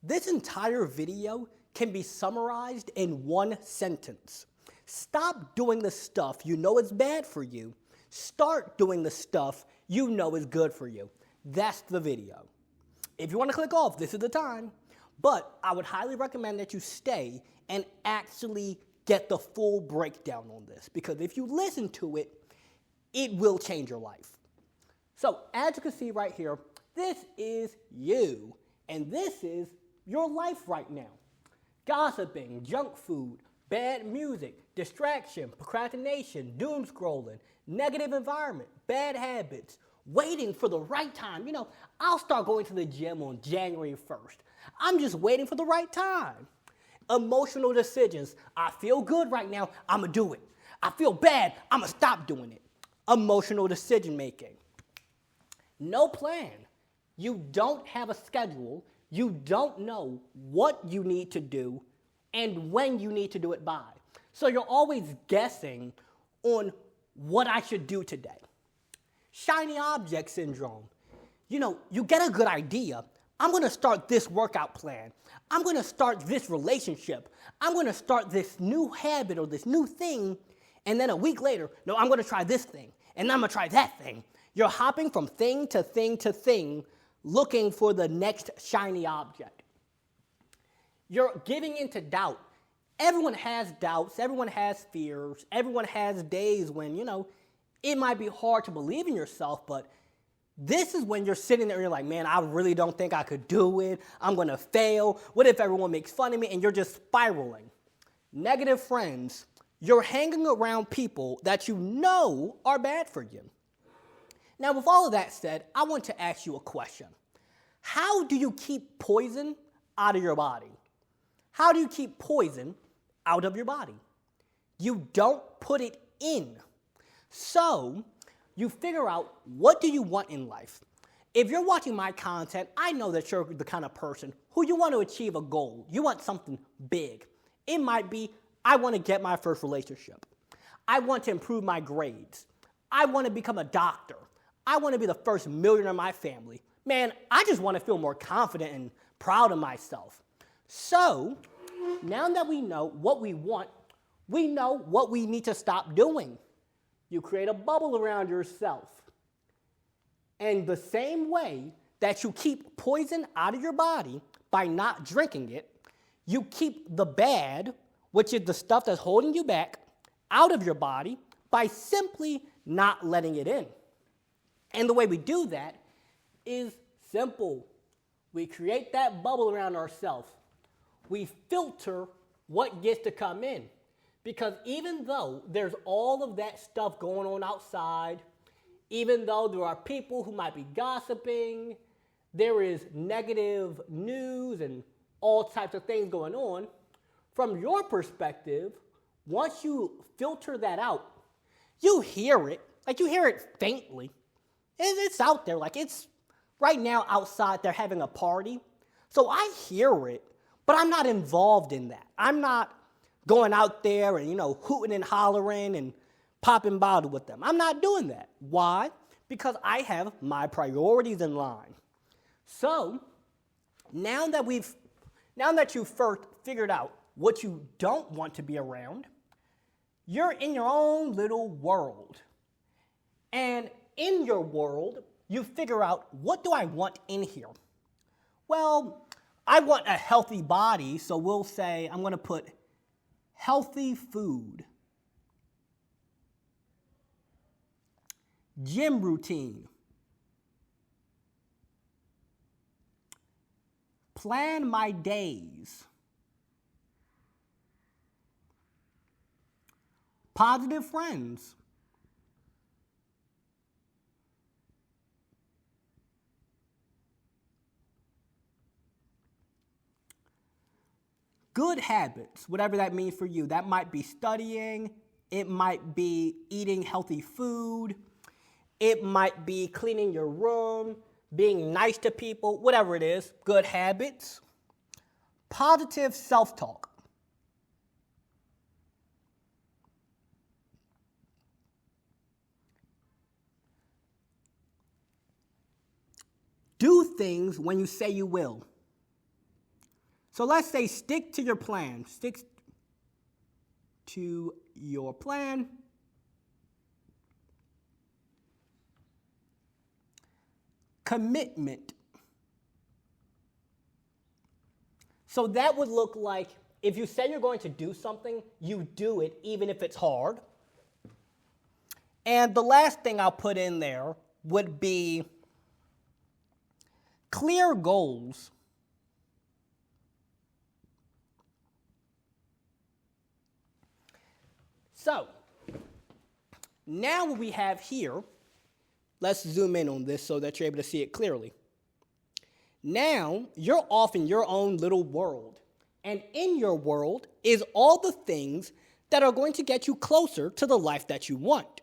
This entire video can be summarized in one sentence. Stop doing the stuff you know is bad for you. Start doing the stuff you know is good for you. That's the video. If you want to click off, this is the time. But I would highly recommend that you stay and actually get the full breakdown on this, because if you listen to it, it will change your life. So as you can see right here, this is you, and this is your life right now. Gossiping, junk food, bad music, distraction, procrastination, doom scrolling, negative environment, bad habits, waiting for the right time. I'll start going to the gym on January 1st. I'm just waiting for the right time. Emotional decisions. I feel good right now, I'm gonna do it. I feel bad, I'm gonna stop doing it. Emotional decision making. No plan. You don't have a schedule. You don't know what you need to do and when you need to do it by. So you're always guessing on what I should do today. Shiny object syndrome. You get a good idea. I'm going to start this workout plan. I'm going to start this relationship. I'm going to start this new habit or this new thing. And then a week later, no, I'm going to try this thing. And I'm going to try that thing. You're hopping from thing to thing to thing, looking for the next shiny object. You're giving into doubt. Everyone has doubts. Everyone has fears. Everyone has days when, it might be hard to believe in yourself, but this is when you're sitting there and you're like, man, I really don't think I could do it. I'm going to fail. What if everyone makes fun of me? And you're just spiraling. Negative friends. You're hanging around people that you know are bad for you. Now, with all of that said, I want to ask you a question. How do you keep poison out of your body? How do you keep poison out of your body? You don't put it in. So you figure out, what do you want in life? If you're watching my content, I know that you're the kind of person who you want to achieve a goal. You want something big. It might be, I want to get my first relationship. I want to improve my grades. I want to become a doctor. I want to be the first millionaire in my family. Man, I just want to feel more confident and proud of myself. So, now that we know what we want, we know what we need to stop doing. You create a bubble around yourself. And the same way that you keep poison out of your body by not drinking it, you keep the bad, which is the stuff that's holding you back, out of your body by simply not letting it in. And the way we do that is simple. We create that bubble around ourselves. We filter what gets to come in. Because even though there's all of that stuff going on outside, even though there are people who might be gossiping, there is negative news and all types of things going on, from your perspective, once you filter that out, you hear it. Like, you hear it faintly. It's out there. Like, it's right now outside, they're having a party. So I hear it, but I'm not involved in that. I'm not going out there and, hooting and hollering and popping bottles with them. I'm not doing that. Why? Because I have my priorities in line. So now that you've first figured out what you don't want to be around, you're in your own little world. And in your world, you figure out, what do I want in here? Well, I want a healthy body, so we'll say I'm going to put healthy food, gym routine, plan my days, positive friends, good habits, whatever that means for you. That might be studying. It might be eating healthy food. It might be cleaning your room, being nice to people, whatever it is. Good habits. Positive self-talk. Do things when you say you will. So let's say stick to your plan. Stick to your plan. Commitment. So that would look like if you say you're going to do something, you do it even if it's hard. And the last thing I'll put in there would be clear goals. So, now what we have here, let's zoom in on this so that you're able to see it clearly. Now, you're off in your own little world. And in your world is all the things that are going to get you closer to the life that you want.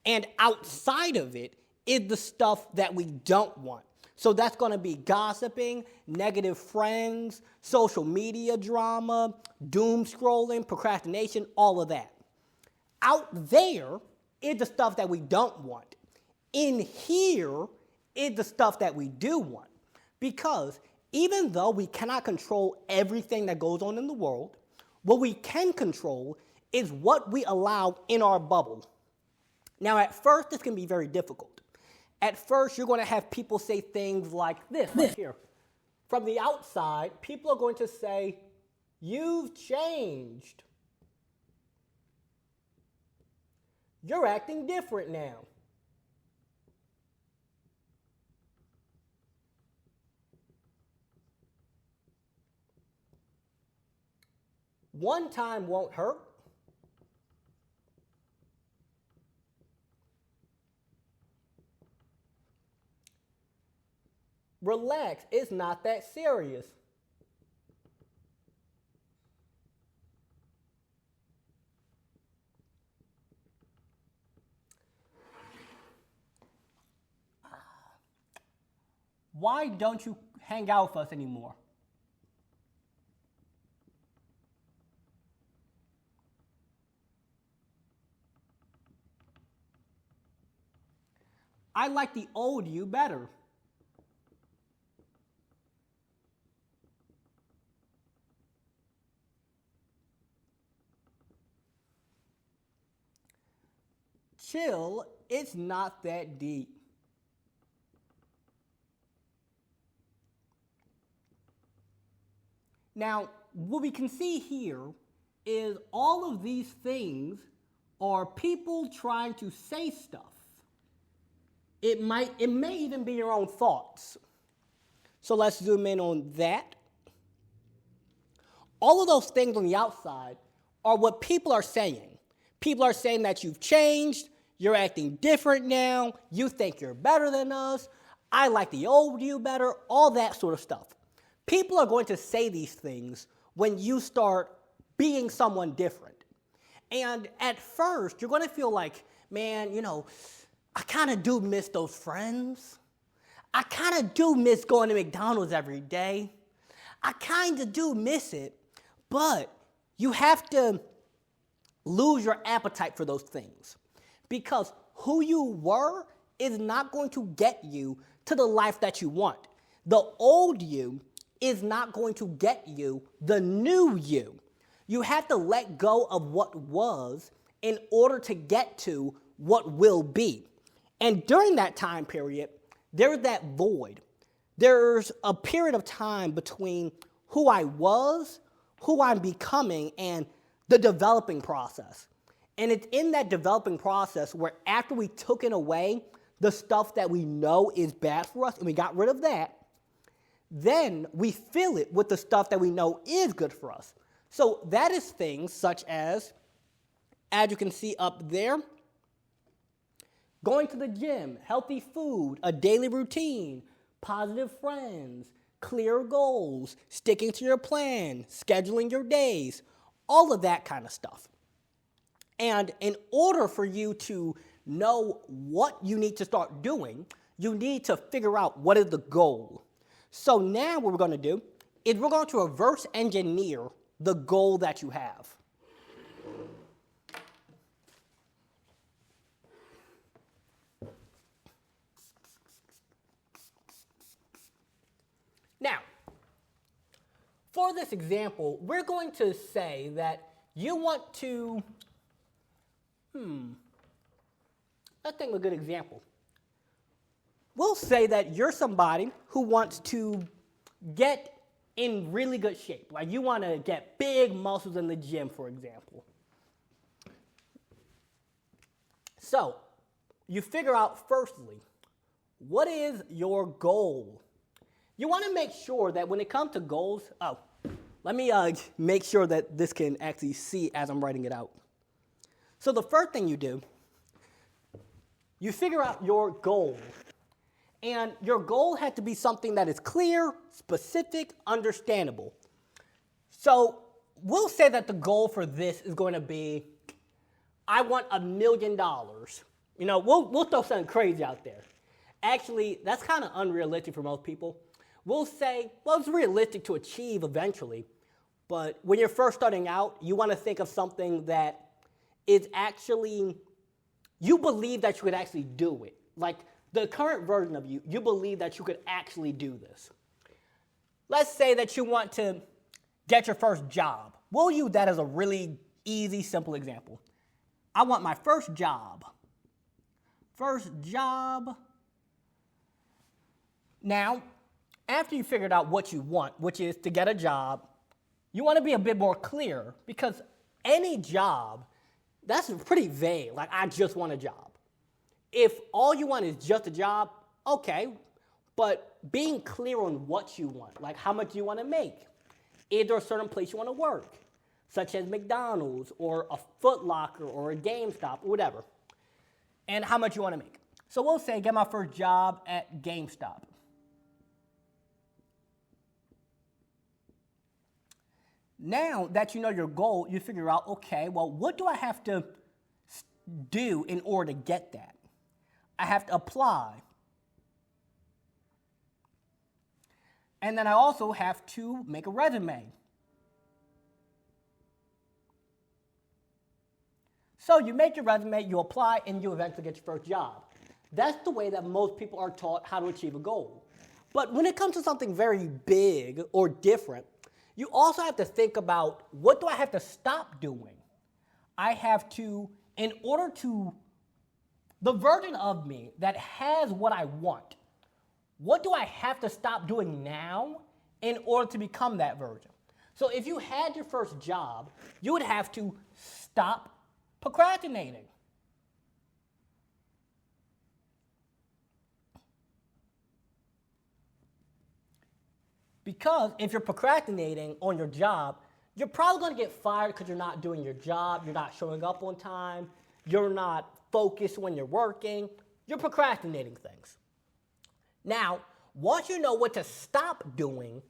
And outside of it is the stuff that we don't want. So that's going to be gossiping, negative friends, social media drama, doom scrolling, procrastination, all of that. Out there is the stuff that we don't want. In here is the stuff that we do want. Because even though we cannot control everything that goes on in the world, what we can control is what we allow in our bubble. Now, at first, this can be very difficult. At first, you're going to have people say things like this right here. From the outside, people are going to say, "You've changed. You're acting different now." One time won't hurt. Relax, it's not that serious. Why don't you hang out with us anymore? I like the old you better. Chill, it's not that deep. Now, what we can see here is all of these things are people trying to say stuff. It may even be your own thoughts. So let's zoom in on that. All of those things on the outside are what people are saying. People are saying that you've changed, you're acting different now, you think you're better than us, I like the old you better, all that sort of stuff. People are going to say these things when you start being someone different. And at first, you're going to feel like, man, I kind of do miss those friends. I kind of do miss going to McDonald's every day. I kind of do miss it. But you have to lose your appetite for those things. Because who you were is not going to get you to the life that you want. The old you is not going to get you the new you. You have to let go of what was in order to get to what will be. And during that time period, there's that void. There's a period of time between who I was, who I'm becoming, and the developing process. And it's in that developing process where after we took it away, the stuff that we know is bad for us, and we got rid of that, then we fill it with the stuff that we know is good for us. So that is things such as you can see up there, going to the gym, healthy food, a daily routine, positive friends, clear goals, sticking to your plan, scheduling your days, all of that kind of stuff. And in order for you to know what you need to start doing, you need to figure out what is the goal. So now what we're going to do is we're going to reverse engineer the goal that you have. Now, for this example, we're going to say that you want to, let's think of a good example. We'll say that you're somebody who wants to get in really good shape. Like you want to get big muscles in the gym, for example. So, you figure out firstly, what is your goal? You want to make sure that when it comes to goals, let me make sure that this can actually see as I'm writing it out. So the first thing you do, you figure out your goal. And your goal had to be something that is clear, specific, understandable. So we'll say that the goal for this is going to be, I want $1 million. You know, we'll throw something crazy out there. Actually, that's kind of unrealistic for most people. We'll say, well, it's realistic to achieve eventually. But when you're first starting out, you want to think of something that is actually, you believe that you could actually do it. Like the current version of you, you believe that you could actually do this. Let's say that you want to get your first job. We'll use that as a really easy, simple example. I want my first job. First job. Now, after you figured out what you want, which is to get a job, you want to be a bit more clear because any job, that's pretty vague. Like, I just want a job. If all you want is just a job, okay, but being clear on what you want, like how much you want to make. Is there a certain place you want to work, such as McDonald's or a Foot Locker or a GameStop or whatever, and how much you want to make. So we'll say get my first job at GameStop. Now that you know your goal, you figure out, okay, well, what do I have to do in order to get that? I have to apply. And then I also have to make a resume. So you make your resume, you apply, and you eventually get your first job. That's the way that most people are taught how to achieve a goal. But when it comes to something very big or different, you also have to think about, what do I have to stop doing? I have to, in order to, the version of me that has what I want, what do I have to stop doing now in order to become that version? So if you had your first job, you would have to stop procrastinating. Because if you're procrastinating on your job, you're probably going to get fired because you're not doing your job, you're not showing up on time, you're not focused when you're working, you're procrastinating things. Now, once you know what to stop doing,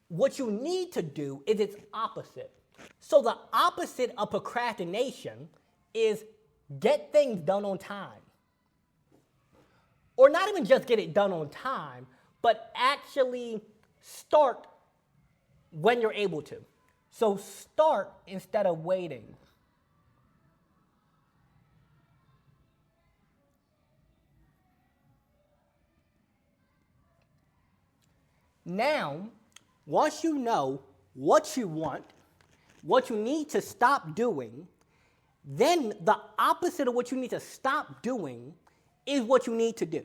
what you need to do is its opposite. So the opposite of procrastination is get things done on time. Or not even just get it done on time, but actually start when you're able to. So start instead of waiting. Now, once you know what you want, what you need to stop doing, then the opposite of what you need to stop doing is what you need to do.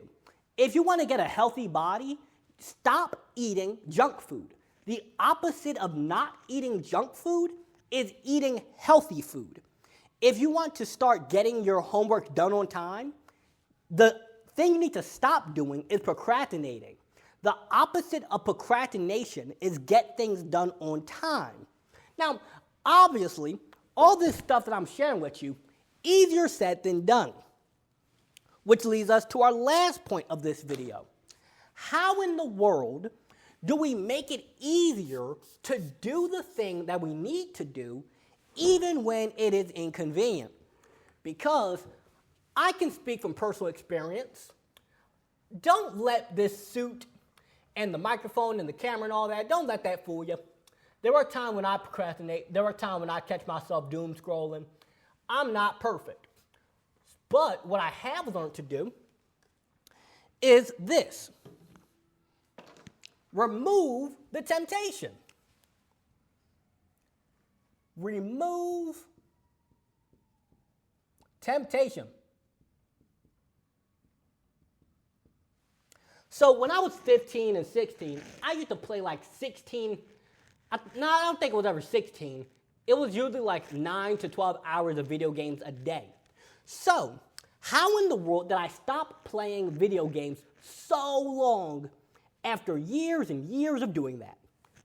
If you want to get a healthy body, stop eating junk food. The opposite of not eating junk food is eating healthy food. If you want to start getting your homework done on time, the thing you need to stop doing is procrastinating. The opposite of procrastination is get things done on time. Now, obviously, all this stuff that I'm sharing with you, easier said than done. Which leads us to our last point of this video. How in the world do we make it easier to do the thing that we need to do even when it is inconvenient? Because I can speak from personal experience. Don't let this suit and the microphone and the camera and all that, don't let that fool you. There are times when I procrastinate. There are times when I catch myself doom scrolling. I'm not perfect. But what I have learned to do is this. Remove the temptation. remove temptation. So when I was 15 and 16, I used to play like 16, I don't think it was ever 16. It was usually like 9 to 12 hours of video games a day. So how in the world did I stop playing video games so long after years and years of doing that?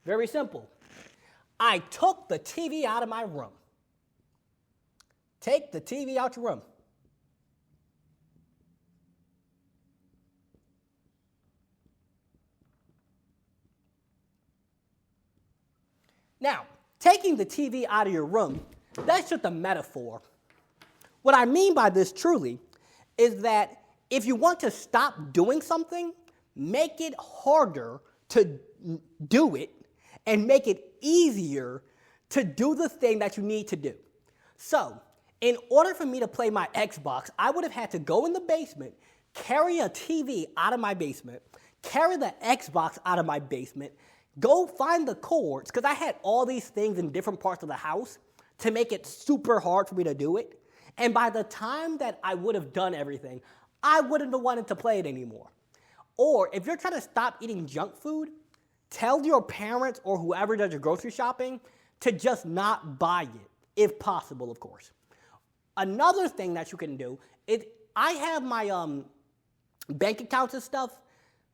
Very simple. I took the TV out of my room. Take the TV out your room. Now, taking the TV out of your room, that's just a metaphor. What I mean by this truly is that if you want to stop doing something, make it harder to do it and make it easier to do the thing that you need to do. So, in order for me to play my Xbox, I would have had to go in the basement, carry a TV out of my basement, carry the Xbox out of my basement, go find the cords, because I had all these things in different parts of the house to make it super hard for me to do it. And by the time that I would have done everything, I wouldn't have wanted to play it anymore. Or if you're trying to stop eating junk food, tell your parents or whoever does your grocery shopping to just not buy it, if possible, of course. Another thing that you can do is I have my bank accounts and stuff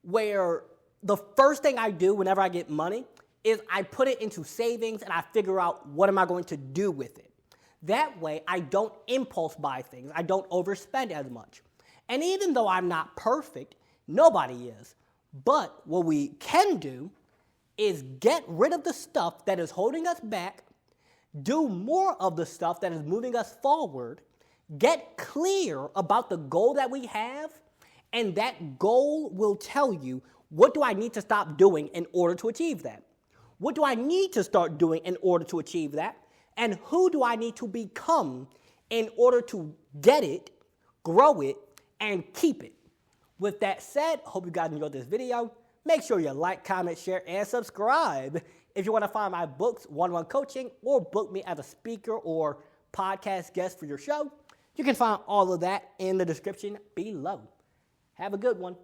where the first thing I do whenever I get money is I put it into savings and I figure out what am I going to do with it. That way I don't impulse buy things. I don't overspend as much. And even though I'm not perfect, nobody is. But what we can do is get rid of the stuff that is holding us back, do more of the stuff that is moving us forward, get clear about the goal that we have, and that goal will tell you, what do I need to stop doing in order to achieve that? What do I need to start doing in order to achieve that? And who do I need to become in order to get it, grow it, and keep it? With that said, hope you guys enjoyed this video. Make sure you like, comment, share, and subscribe. If you want to find my books, one-on-one coaching, or book me as a speaker or podcast guest for your show, you can find all of that in the description below. Have a good one.